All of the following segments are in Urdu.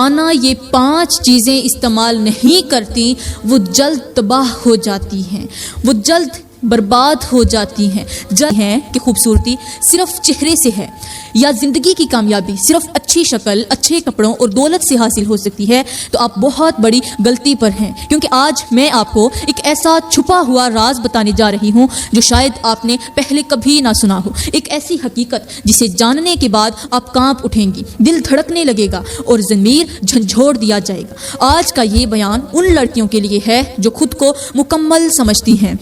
روزانہ یہ 5 چیزیں استعمال نہیں کرتی وہ جلد تباہ ہو جاتی ہیں، وہ جلد برباد ہو جاتی ہیں۔ ہیں کہ خوبصورتی صرف چہرے سے ہے یا زندگی کی کامیابی صرف اچھی شکل، اچھے کپڑوں اور دولت سے حاصل ہو سکتی ہے، تو آپ بہت بڑی غلطی پر ہیں، کیونکہ آج میں آپ کو ایک ایسا چھپا ہوا راز بتانے جا رہی ہوں جو شاید آپ نے پہلے کبھی نہ سنا ہو، ایک ایسی حقیقت جسے جاننے کے بعد آپ کانپ اٹھیں گی، دل دھڑکنے لگے گا اور ضمیر جھنجھوڑ دیا جائے گا۔ آج کا یہ بیان ان لڑکیوں کے لیے ہے جو خود کو مکمل سمجھتی ہیں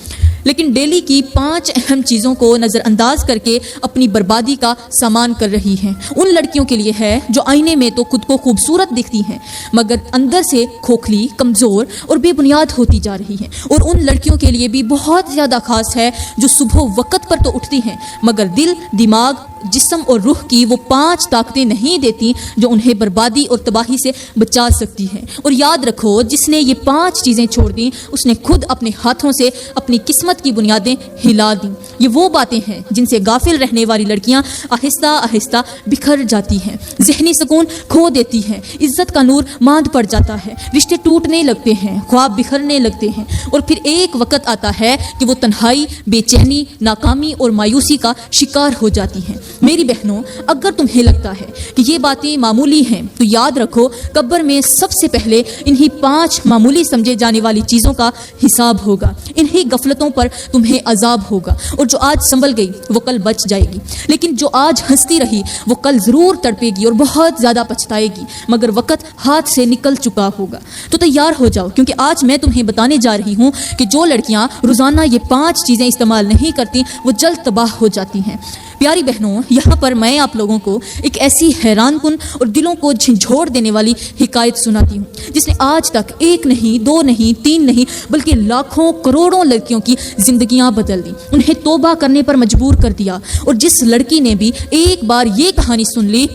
لیکن ڈیلی کی 5 اہم چیزوں کو نظر انداز کر کے اپنی بربادی کا سامان کر رہی ہیں۔ ان لڑکیوں کے لیے ہے جو آئینے میں تو خود کو خوبصورت دکھتی ہیں مگر اندر سے کھوکھلی، کمزور اور بے بنیاد ہوتی جا رہی ہیں، اور ان لڑکیوں کے لیے بھی بہت زیادہ خاص ہے جو صبح وقت پر تو اٹھتی ہیں مگر دل، دماغ، جسم اور روح کی وہ 5 طاقتیں نہیں دیتی جو انہیں بربادی اور تباہی سے بچا سکتی ہیں۔ اور یاد رکھو، جس نے یہ 5 چیزیں چھوڑ دیں اس نے خود اپنے ہاتھوں سے اپنی قسمت کی بنیادیں ہلا دیں۔ یہ وہ باتیں ہیں جن سے غافل رہنے والی لڑکیاں آہستہ آہستہ بکھر جاتی ہیں، ذہنی سکون کھو دیتی ہیں، عزت کا نور ماند پڑ جاتا ہے، رشتے ٹوٹنے لگتے ہیں، خواب بکھرنے لگتے ہیں، اور پھر ایک وقت آتا ہے کہ وہ تنہائی، بے چینی، ناکامی اور مایوسی کا شکار ہو جاتی ہیں۔ میری بہنوں، اگر تمہیں لگتا ہے کہ یہ باتیں معمولی ہیں تو یاد رکھو، قبر میں سب سے پہلے انہی 5 معمولی سمجھے جانے والی چیزوں کا حساب ہوگا، انہی غفلتوں پر تمہیں عذاب ہوگا، اور جو آج سنبھل گئی وہ کل بچ جائے گی، لیکن جو آج ہنستی رہی وہ کل ضرور تڑپے گی اور بہت زیادہ پچھتائے گی مگر وقت ہاتھ سے نکل چکا ہوگا۔ تو تیار ہو جاؤ، کیونکہ آج میں تمہیں بتانے جا رہی ہوں کہ جو لڑکیاں روزانہ یہ 5 چیزیں استعمال نہیں کرتی وہ جلد تباہ ہو جاتی ہیں۔ پیاری بہنوں، یہاں پر میں آپ لوگوں کو ایک ایسی حیران کن اور دلوں کو جھنجھوڑ دینے والی حکایت سناتی ہوں جس نے آج تک 1 نہیں، 2 نہیں، 3 نہیں بلکہ لاکھوں کروڑوں لڑکیوں کی زندگیاں بدل دی، انہیں توبہ کرنے پر مجبور کر دیا، اور جس لڑکی نے بھی ایک بار یہ کہانی سن لی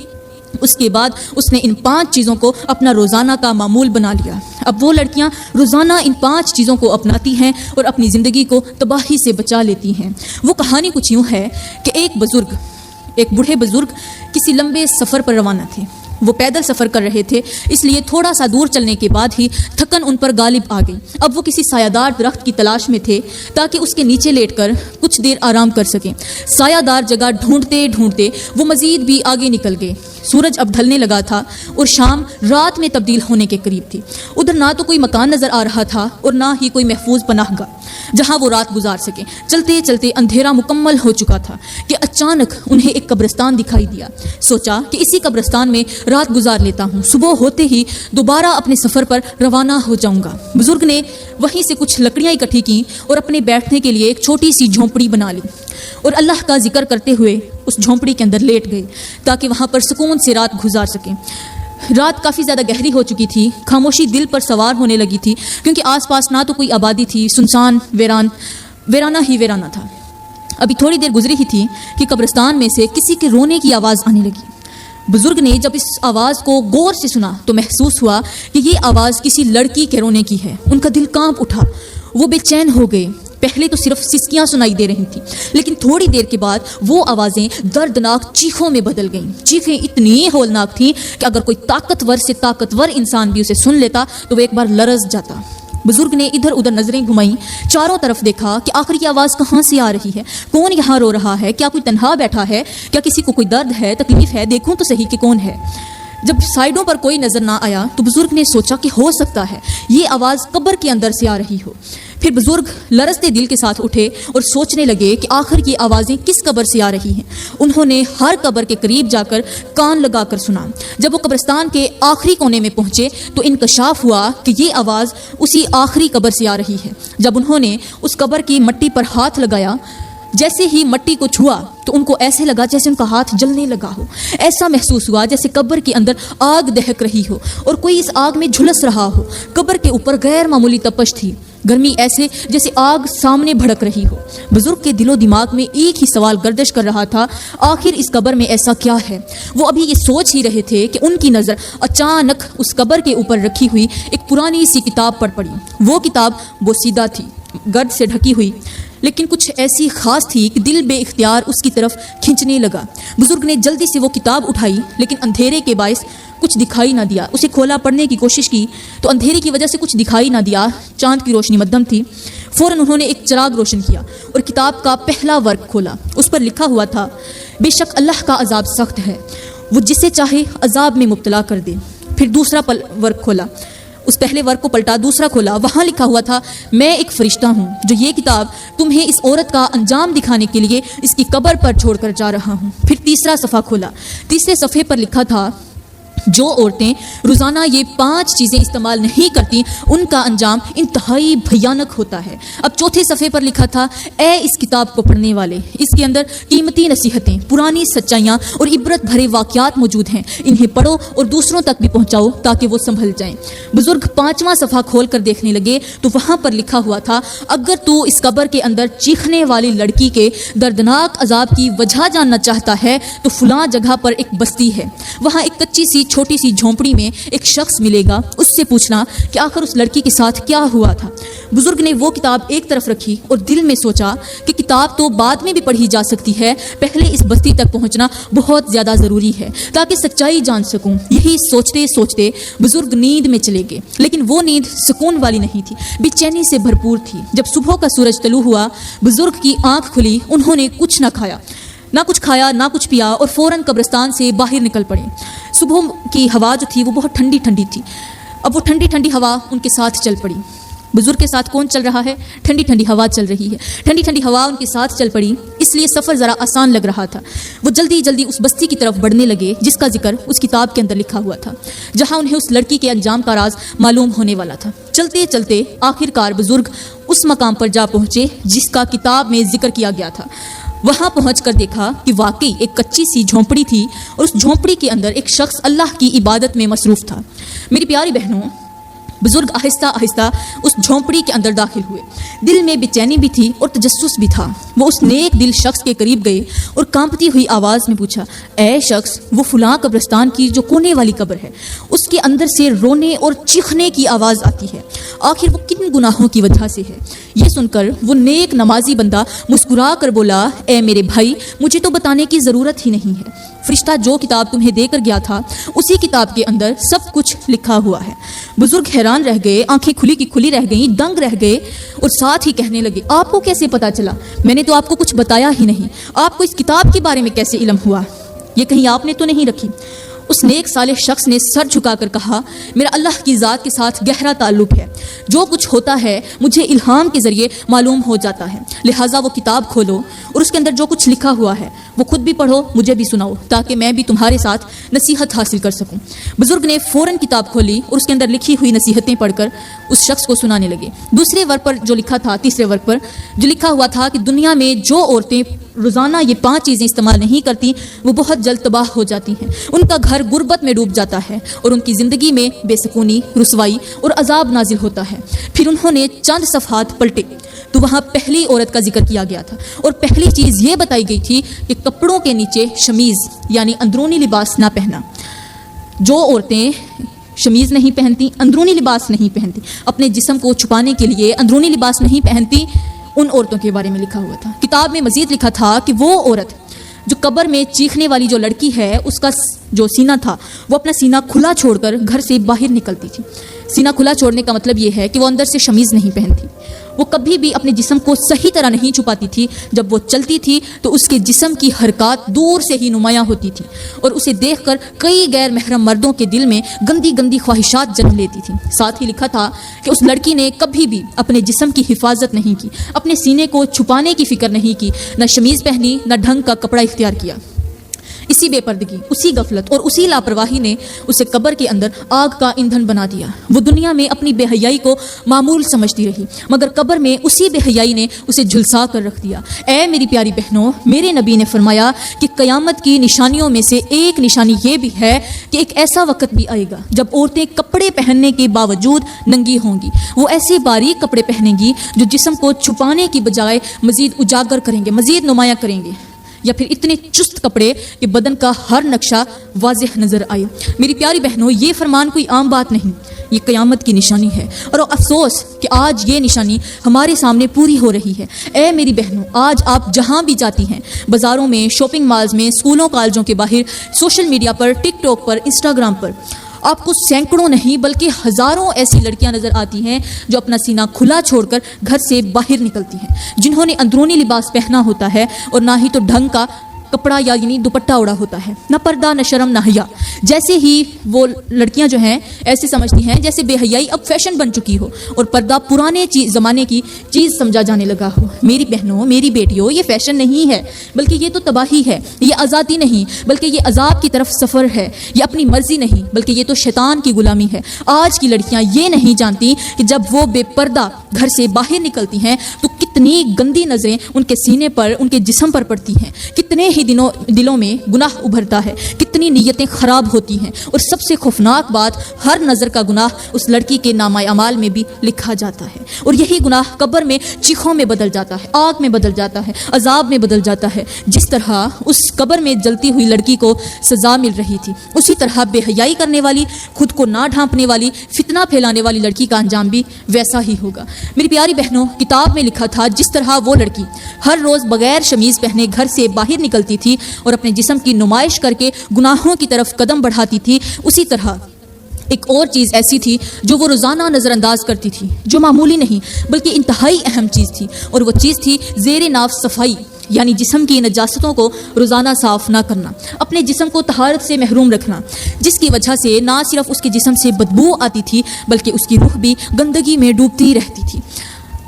اس کے بعد اس نے ان 5 چیزوں کو اپنا روزانہ کا معمول بنا لیا۔ اب وہ لڑکیاں روزانہ ان 5 چیزوں کو اپناتی ہیں اور اپنی زندگی کو تباہی سے بچا لیتی ہیں۔ وہ کہانی کچھ یوں ہے کہ ایک بوڑھے بزرگ کسی لمبے سفر پر روانہ تھے۔ وہ پیدل سفر کر رہے تھے، اس لیے تھوڑا سا دور چلنے کے بعد ہی تھکن ان پر غالب آ گئی۔ اب وہ کسی سایہ دار درخت کی تلاش میں تھے تاکہ اس کے نیچے لیٹ کر کچھ دیر آرام کر سکیں۔ سایہ دار جگہ ڈھونڈتے ڈھونڈتے وہ مزید بھی آگے نکل گئے۔ سورج اب ڈھلنے لگا تھا اور شام رات میں تبدیل ہونے کے قریب تھی۔ ادھر نہ تو کوئی مکان نظر آ رہا تھا اور نہ ہی کوئی محفوظ پناہ گاہ جہاں وہ رات گزار سکیں۔ چلتے چلتے اندھیرا مکمل ہو چکا تھا کہ اچانک انہیں ایک قبرستان دکھائی دیا۔ سوچا کہ اسی قبرستان میں رات گزار لیتا ہوں، صبح ہوتے ہی دوبارہ اپنے سفر پر روانہ ہو جاؤں گا۔ بزرگ نے وہیں سے کچھ لکڑیاں اکٹھی کی اور اپنے بیٹھنے کے لیے ایک چھوٹی سی جھونپڑی بنا لی اور اللہ کا ذکر کرتے ہوئے اس جھونپڑی کے اندر لیٹ گئے تاکہ وہاں پر سکون سے رات گزار سکیں۔ رات کافی زیادہ گہری ہو چکی تھی، خاموشی دل پر سوار ہونے لگی تھی کیونکہ آس پاس نہ تو کوئی آبادی تھی، سنسان ویرانہ ہی ویرانہ تھا۔ ابھی تھوڑی دیر گزری ہی تھی کہ قبرستان میں سے کسی کے رونے کی آواز آنے لگی۔ بزرگ نے جب اس آواز کو غور سے سنا تو محسوس ہوا کہ یہ آواز کسی لڑکی کے رونے کی ہے۔ ان کا دل کانپ اٹھا، وہ بے چین ہو گئے۔ پہلے تو صرف سسکیاں سنائی دے رہی تھیں لیکن تھوڑی دیر کے بعد وہ آوازیں دردناک چیخوں میں بدل گئیں۔ چیخیں اتنی ہولناک تھیں کہ اگر کوئی طاقتور سے طاقتور انسان بھی اسے سن لیتا تو وہ ایک بار لرز جاتا۔ بزرگ نے ادھر ادھر نظریں گھمائیں، چاروں طرف دیکھا کہ آخر یہ آواز کہاں سے آ رہی ہے، کون یہاں رو رہا ہے، کیا کوئی تنہا بیٹھا ہے، کیا کسی کو کوئی درد ہے، تکلیف ہے، دیکھوں تو صحیح کہ کون ہے۔ جب سائیڈوں پر کوئی نظر نہ آیا تو بزرگ نے سوچا کہ ہو سکتا ہے یہ آواز قبر کے اندر سے آ رہی ہو۔ پھر بزرگ لرزتے دل کے ساتھ اٹھے اور سوچنے لگے کہ آخر یہ آوازیں کس قبر سے آ رہی ہیں۔ انہوں نے ہر قبر کے قریب جا کر کان لگا کر سنا۔ جب وہ قبرستان کے آخری کونے میں پہنچے تو انکشاف ہوا کہ یہ آواز اسی آخری قبر سے آ رہی ہے۔ جب انہوں نے اس قبر کی مٹی پر ہاتھ لگایا، جیسے ہی مٹی کو چھوا تو ان کو ایسے لگا جیسے ان کا ہاتھ جلنے لگا ہو۔ ایسا محسوس ہوا جیسے قبر کے اندر آگ دہک رہی ہو اور کوئی اس آگ میں جھلس رہا ہو۔ قبر کے اوپر غیر معمولی تپش تھی، گرمی ایسے جیسے آگ سامنے بھڑک رہی ہو۔ بزرگ کے دل و دماغ میں ایک ہی سوال گردش کر رہا تھا، آخر اس قبر میں ایسا کیا ہے؟ وہ ابھی یہ سوچ ہی رہے تھے کہ ان کی نظر اچانک اس قبر کے اوپر رکھی ہوئی ایک پرانی سی کتاب پر پڑی۔ وہ کتاب بوسیدہ تھی، گرد سے ڈھکی ہوئی، لیکن کچھ ایسی خاص تھی کہ دل بے اختیار اس کی طرف کھنچنے لگا۔ بزرگ نے جلدی سے وہ کتاب اٹھائی لیکن اندھیرے کے باعث کچھ دکھائی نہ دیا. اسے کھولا، پڑھنے کی کوشش کی تو اندھیرے کی وجہ سے کچھ دکھائی نہ دیا. چاند کی روشنی مدھم تھی. فوراً انہوں نے ایک چراغ روشن کیا اور کتاب کا پہلا ورق کھولا. اس پر لکھا ہوا تھا، بے شک اللہ کا عذاب سخت ہے، وہ جسے چاہے عذاب میں مبتلا کر دے. پھر دوسرا ورق کھولا، اس پہلے ورق کو پلٹا، دوسرا کھولا. وہاں لکھا ہوا تھا، میں ایک فرشتہ ہوں جو یہ کتاب تمہیں اس عورت کا انجام دکھانے کے لیے اس کی قبر پر چھوڑ کر جا رہا ہوں. پھر تیسرا صفحہ کھولا. تیسرے صفحے پر لکھا تھا، جو عورتیں روزانہ یہ 5 چیزیں استعمال نہیں کرتی ان کا انجام انتہائی بھیانک ہوتا ہے. اب چوتھے صفحے پر لکھا تھا، اے اس کتاب کو پڑھنے والے، اس کے اندر قیمتی نصیحتیں، پرانی سچائیاں اور عبرت بھرے واقعات موجود ہیں. انہیں پڑھو اور دوسروں تک بھی پہنچاؤ تاکہ وہ سنبھل جائیں. بزرگ 5واں صفحہ کھول کر دیکھنے لگے تو وہاں پر لکھا ہوا تھا، اگر تو اس قبر کے اندر چیخنے والی لڑکی کے دردناک عذاب کی وجہ جاننا چاہتا ہے تو فلاں جگہ پر ایک بستی ہے، وہاں ایک کچی سی چھوٹی سی جھونپڑی میں ایک شخص ملے گا. اس سے پوچھنا کہ آخر اس لڑکی کے ساتھ کیا ہوا تھا. بزرگ نے وہ کتاب ایک طرف رکھی اور دل میں سوچا کہ کتاب تو بعد میں بھی پڑھی جا سکتی ہے، پہلے اس بستی تک پہنچنا بہت زیادہ ضروری ہے تاکہ سچائی جان سکوں. یہی سوچتے سوچتے بزرگ نیند میں چلے گئے. لیکن وہ نیند سکون والی نہیں تھی، بے چینی سے بھرپور تھی. جب صبح کا سورج طلوع ہوا، بزرگ کی آنکھ کھلی. انہوں نے کچھ نہ کچھ کھایا نہ کچھ پیا اور فوراً قبرستان سے باہر نکل پڑے. صبح کی ہوا جو تھی وہ بہت ٹھنڈی ٹھنڈی تھی. اب وہ ٹھنڈی ٹھنڈی ہوا ان کے ساتھ چل پڑی. بزرگ کے ساتھ کون چل رہا ہے؟ ٹھنڈی ٹھنڈی ہوا چل رہی ہے. ٹھنڈی ٹھنڈی ہوا ان کے ساتھ چل پڑی، اس لیے سفر ذرا آسان لگ رہا تھا. وہ جلدی جلدی اس بستی کی طرف بڑھنے لگے جس کا ذکر اس کتاب کے اندر لکھا ہوا تھا، جہاں انہیں اس لڑکی کے انجام کا راز معلوم ہونے والا تھا. چلتے چلتے آخر کار بزرگ اس مقام پر جا پہنچے جس کا کتاب میں ذکر کیا گیا تھا. وہاں پہنچ کر دیکھا کہ واقعی ایک کچی سی جھونپڑی تھی اور اس جھونپڑی کے اندر ایک شخص اللہ کی عبادت میں مصروف تھا. میری پیاری بہنوں، بزرگ آہستہ آہستہ اس جھونپڑی کے اندر داخل ہوئے. دل میں بے چینی بھی تھی اور تجسس بھی تھا. وہ اس نیک دل شخص کے قریب گئے اور کانپتی ہوئی آواز میں پوچھا، اے شخص، وہ فلاں قبرستان کی جو کونے والی قبر ہے، اس کے اندر سے رونے اور چیخنے کی آواز آتی ہے، آخر وہ کن گناہوں کی وجہ سے ہے؟ یہ سن کر وہ نیک نمازی بندہ مسکرا کر بولا، اے میرے بھائی، مجھے تو بتانے کی ضرورت ہی نہیں ہے. فرشتہ جو کتاب تمہیں دے کر گیا تھا اسی کتاب کے اندر سب کچھ لکھا ہوا ہے. بزرگ حیران رہ گئے، آنکھیں کھلی کی کھلی رہ گئیں، دنگ رہ گئے اور ساتھ ہی کہنے لگے، آپ کو کیسے پتا چلا؟ میں نے تو آپ کو کچھ بتایا ہی نہیں. آپ کو اس کتاب کے بارے میں کیسے علم ہوا؟ یہ کہیں آپ نے تو نہیں رکھی؟ اس نیک صالح شخص نے سر جھکا کر کہا، میرا اللہ کی ذات کے ساتھ گہرا تعلق ہے، جو کچھ ہوتا ہے مجھے الہام کے ذریعے معلوم ہو جاتا ہے، لہٰذا وہ کتاب کھولو اور اس کے اندر جو کچھ لکھا ہوا ہے وہ خود بھی پڑھو، مجھے بھی سناؤ تاکہ میں بھی تمہارے ساتھ نصیحت حاصل کر سکوں. بزرگ نے فوراً کتاب کھولی اور اس کے اندر لکھی ہوئی نصیحتیں پڑھ کر اس شخص کو سنانے لگے. دوسرے ورق پر جو لکھا تھا، تیسرے ورق پر جو لکھا ہوا تھا کہ دنیا میں جو عورتیں روزانہ یہ 5 چیزیں استعمال نہیں کرتی وہ بہت جلد تباہ ہو جاتی ہیں، ان کا گھر غربت میں ڈوب جاتا ہے اور ان کی زندگی میں بے سکونی، رسوائی اور عذاب نازل ہوتا ہے. پھر انہوں نے چند صفحات پلٹے تو وہاں پہلی عورت کا ذکر کیا گیا تھا اور پہلی چیز یہ بتائی گئی تھی کہ کپڑوں کے نیچے شمیز یعنی اندرونی لباس نہ پہننا. جو عورتیں شمیز نہیں پہنتی، اندرونی لباس نہیں پہنتی، اپنے جسم کو چھپانے کے لیے اندرونی لباس نہیں پہنتی، ان عورتوں کے بارے میں لکھا ہوا تھا. کتاب میں مزید لکھا تھا کہ وہ عورت جو قبر میں چیخنے والی جو لڑکی ہے، اس کا جو سینہ تھا وہ اپنا سینہ کھلا چھوڑ کر گھر سے باہر نکلتی تھی. سینہ کھلا چھوڑنے کا مطلب یہ ہے کہ وہ اندر سے شمیز نہیں پہنتی. وہ کبھی بھی اپنے جسم کو صحیح طرح نہیں چھپاتی تھی. جب وہ چلتی تھی تو اس کے جسم کی حرکات دور سے ہی نمایاں ہوتی تھی اور اسے دیکھ کر کئی غیر محرم مردوں کے دل میں گندی گندی خواہشات جنم لیتی تھی. ساتھ ہی لکھا تھا کہ اس لڑکی نے کبھی بھی اپنے جسم کی حفاظت نہیں کی، اپنے سینے کو چھپانے کی فکر نہیں کی، نہ شمیز پہنی نہ ڈھنگ کا کپڑا اختیار کیا. اسی بے پردگی، اسی غفلت اور اسی لاپرواہی نے اسے قبر کے اندر آگ کا ایندھن بنا دیا. وہ دنیا میں اپنی بے حیائی کو معمول سمجھتی رہی، مگر قبر میں اسی بے حیائی نے اسے جھلسا کر رکھ دیا. اے میری پیاری بہنوں، میرے نبی نے فرمایا کہ قیامت کی نشانیوں میں سے ایک نشانی یہ بھی ہے کہ ایک ایسا وقت بھی آئے گا جب عورتیں کپڑے پہننے کے باوجود ننگی ہوں گی. وہ ایسے باریک کپڑے پہنیں گی جو جسم کو چھپانے کی بجائے مزید اجاگر کریں گے، مزید نمایاں کریں گے. یا پھر اتنے چست کپڑے کہ بدن کا ہر نقشہ واضح نظر آئے۔ میری پیاری بہنوں، یہ فرمان کوئی عام بات نہیں، یہ قیامت کی نشانی ہے، اور افسوس کہ آج یہ نشانی ہمارے سامنے پوری ہو رہی ہے۔ اے میری بہنوں، آج آپ جہاں بھی جاتی ہیں، بازاروں میں، شاپنگ مالز میں، اسکولوں کالجوں کے باہر، سوشل میڈیا پر، ٹک ٹاک پر، انسٹاگرام پر، آپ کو سینکڑوں نہیں بلکہ ہزاروں ایسی لڑکیاں نظر آتی ہیں جو اپنا سینہ کھلا چھوڑ کر گھر سے باہر نکلتی ہیں، جنہوں نے اندرونی لباس پہنا ہوتا ہے اور نہ ہی تو ڈھنگ کا کپڑا یا یعنی دوپٹہ اڑا ہوتا ہے، نہ پردہ، نہ شرم، نہ حیا۔ جیسے ہی وہ لڑکیاں جو ہیں ایسے سمجھتی ہیں جیسے بے حیائی اب فیشن بن چکی ہو اور پردہ پرانے زمانے کی چیز سمجھا جانے لگا ہو۔ میری بہنوں، میری بیٹیوں، یہ فیشن نہیں ہے بلکہ یہ تو تباہی ہے، یہ آزادی نہیں بلکہ یہ عذاب کی طرف سفر ہے، یہ اپنی مرضی نہیں بلکہ یہ تو شیطان کی غلامی ہے۔ آج کی لڑکیاں یہ نہیں جانتی کہ جب وہ بے پردہ گھر سے باہر نکلتی ہیں تو کتنی گندی نظریں ان کے سینے پر، ان کے جسم پر پڑتی ہیں، کتنے ہی دلوں میں گناہ ابھرتا ہے، کتنی نیتیں خراب ہوتی ہیں، اور سب سے خوفناک بات، ہر نظر کا گناہ اس لڑکی کے نامہ اعمال میں بھی لکھا جاتا ہے، اور یہی گناہ قبر میں چیخوں میں بدل جاتا ہے، آگ میں بدل جاتا ہے، عذاب میں بدل جاتا ہے۔ جس طرح اس قبر میں جلتی ہوئی لڑکی کو سزا مل رہی تھی، اسی طرح بے حیائی کرنے والی، خود کو نہ ڈھانپنے والی، فتنہ پھیلانے والی لڑکی کا انجام بھی ویسا ہی ہوگا۔ میری پیاری بہنوں، کتاب میں لکھا تھا جس طرح وہ لڑکی ہر روز بغیر شمیز پہنے گھر سے باہر نکلتی تھی اور اپنے جسم کی نمائش کر کے گناہوں کی طرف قدم بڑھاتی تھی، اسی طرح ایک اور چیز ایسی تھی جو وہ روزانہ نظر انداز کرتی تھی، جو معمولی نہیں بلکہ انتہائی اہم چیز تھی، اور وہ چیز تھی زیر ناف صفائی، یعنی جسم کی نجاستوں کو روزانہ صاف نہ کرنا، اپنے جسم کو طہارت سے محروم رکھنا، جس کی وجہ سے نہ صرف اس کے جسم سے بدبو آتی تھی بلکہ اس کی روح بھی گندگی میں ڈوبتی رہتی تھی۔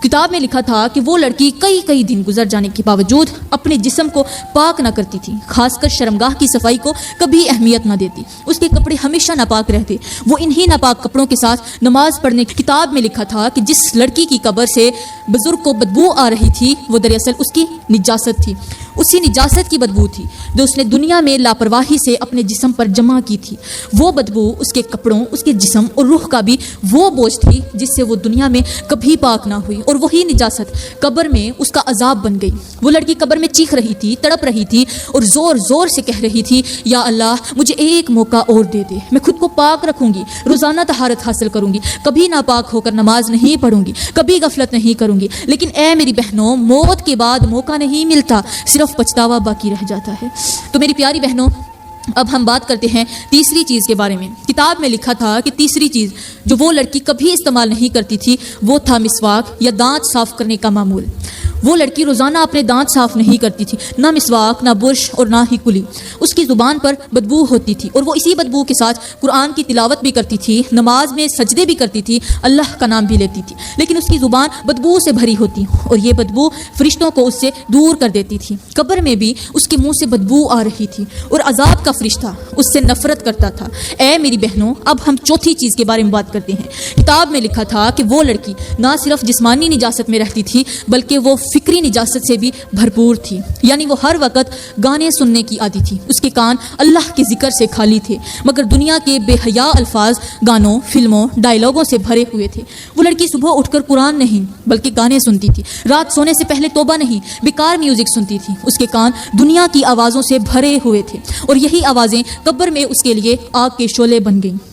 کتاب میں لکھا تھا کہ وہ لڑکی کئی دن گزر جانے کے باوجود اپنے جسم کو پاک نہ کرتی تھی، خاص کر شرمگاہ کی صفائی کو کبھی اہمیت نہ دیتی، اس کے کپڑے ہمیشہ ناپاک رہتے، وہ انہی ناپاک کپڑوں کے ساتھ نماز پڑھنے کی۔ کتاب میں لکھا تھا کہ جس لڑکی کی قبر سے بزرگ کو بدبو آ رہی تھی وہ دراصل اس کی نجاست تھی، اسی نجاست کی بدبو تھی جو اس نے دنیا میں لاپرواہی سے اپنے جسم پر جمع کی تھی۔ وہ بدبو اس کے کپڑوں، اس کے جسم اور روح کا بھی وہ بوجھ تھی جس سے وہ دنیا میں کبھی پاک نہ ہوئی، اور وہی نجاست قبر میں اس کا عذاب بن گئی۔ وہ لڑکی قبر میں چیخ رہی تھی، تڑپ رہی تھی اور زور زور سے کہہ رہی تھی، یا اللہ مجھے ایک موقع اور دے دے، میں خود کو پاک رکھوں گی، روزانہ طہارت حاصل کروں گی، کبھی ناپاک ہو کر نماز نہیں پڑھوں گی، کبھی غفلت نہیں کروں گی۔ لیکن اے میری بہنوں، موت کے بعد موقع نہیں ملتا، صرف پچھتاوا باقی رہ جاتا ہے۔ تو میری پیاری بہنوں، اب ہم بات کرتے ہیں تیسری چیز کے بارے میں۔ کتاب میں لکھا تھا کہ تیسری چیز جو وہ لڑکی کبھی استعمال نہیں کرتی تھی وہ تھا مسواک یا دانت صاف کرنے کا معمول۔ وہ لڑکی روزانہ اپنے دانت صاف نہیں کرتی تھی، نہ مسواک، نہ برش اور نہ ہی کلی۔ اس کی زبان پر بدبو ہوتی تھی اور وہ اسی بدبو کے ساتھ قرآن کی تلاوت بھی کرتی تھی، نماز میں سجدے بھی کرتی تھی، اللہ کا نام بھی لیتی تھی، لیکن اس کی زبان بدبو سے بھری ہوتی اور یہ بدبو فرشتوں کو اس سے دور کر دیتی تھی۔ قبر میں بھی اس کے منہ سے بدبو آ رہی تھی اور عذاب کا فرشتہ اس سے نفرت کرتا تھا۔ اے میری بہنوں، اب ہم چوتھی چیز کے بارے میں بات کرتے ہیں۔ کتاب میں لکھا تھا کہ وہ لڑکی نہ صرف جسمانی نجاست میں رہتی تھی بلکہ وہ فکری نجاست سے بھی بھرپور تھی، یعنی وہ ہر وقت گانے سننے کی عادی تھی، اس کے کان اللہ کے ذکر سے خالی تھے، مگر دنیا کے بے حیا الفاظ گانوں، فلموں، ڈائلاگوں سے بھرے ہوئے تھے۔ وہ لڑکی صبح اٹھ کر قرآن نہیں بلکہ گانے سنتی تھی، رات سونے سے پہلے توبہ نہیں بیکار میوزک سنتی تھی، اس کے کان دنیا کی آوازوں سے بھرے ہوئے تھے اور یہی آوازیں قبر میں اس کے لیے آگ کے شعلے بن گئیں۔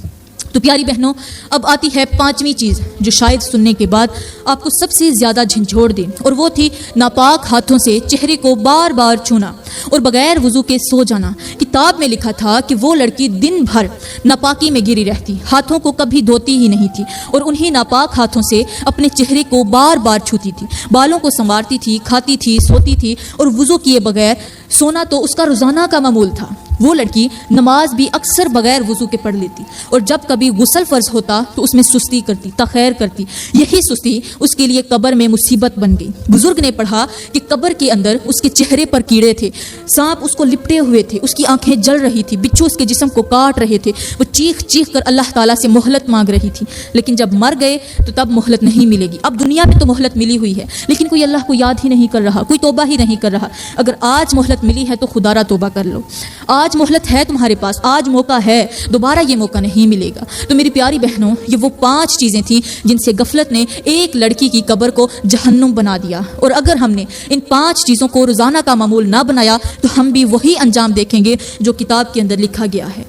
تو پیاری بہنوں، اب آتی ہے پانچویں چیز جو شاید سننے کے بعد آپ کو سب سے زیادہ جھنجھوڑ دے، اور وہ تھی ناپاک ہاتھوں سے چہرے کو بار بار چھونا اور بغیر وضو کے سو جانا۔ کتاب میں لکھا تھا کہ وہ لڑکی دن بھر ناپاکی میں گری رہتی، ہاتھوں کو کبھی دھوتی ہی نہیں تھی اور انہی ناپاک ہاتھوں سے اپنے چہرے کو بار بار چھوتی تھی، بالوں کو سنوارتی تھی، کھاتی تھی، سوتی تھی اور وضو کیے بغیر سونا تو اس کا روزانہ کا معمول تھا۔ وہ لڑکی نماز بھی اکثر بغیر وضو کے پڑھ لیتی اور جب کبھی غسل فرض ہوتا تو اس میں سستی کرتی، تاخیر کرتی۔ یہی سستی اس کے لیے قبر میں مصیبت بن گئی۔ بزرگ نے پڑھا کہ قبر کے اندر اس کے چہرے پر کیڑے تھے، سانپ اس کو لپٹے ہوئے تھے، اس کی آنکھیں جل رہی تھی، بچھو اس کے جسم کو کاٹ رہے تھے، وہ چیخ چیخ کر اللہ تعالیٰ سے مہلت مانگ رہی تھی، لیکن جب مر گئے تو تب مہلت نہیں ملے گی۔ اب دنیا میں تو مہلت ملی ہوئی ہے لیکن کوئی اللہ کو یاد ہی نہیں کر رہا، کوئی توبہ ہی نہیں کر رہا۔ اگر آج مہلت ملی ہے تو خدا را توبہ کر لو۔ آج آج مہلت ہے تمہارے پاس، آج موقع ہے، دوبارہ یہ موقع نہیں ملے گا۔ تو میری پیاری بہنوں، یہ وہ 5 چیزیں تھیں جن سے غفلت نے ایک لڑکی کی قبر کو جہنم بنا دیا، اور اگر ہم نے ان 5 چیزوں کو روزانہ کا معمول نہ بنایا تو ہم بھی وہی انجام دیکھیں گے جو کتاب کے اندر لکھا گیا ہے۔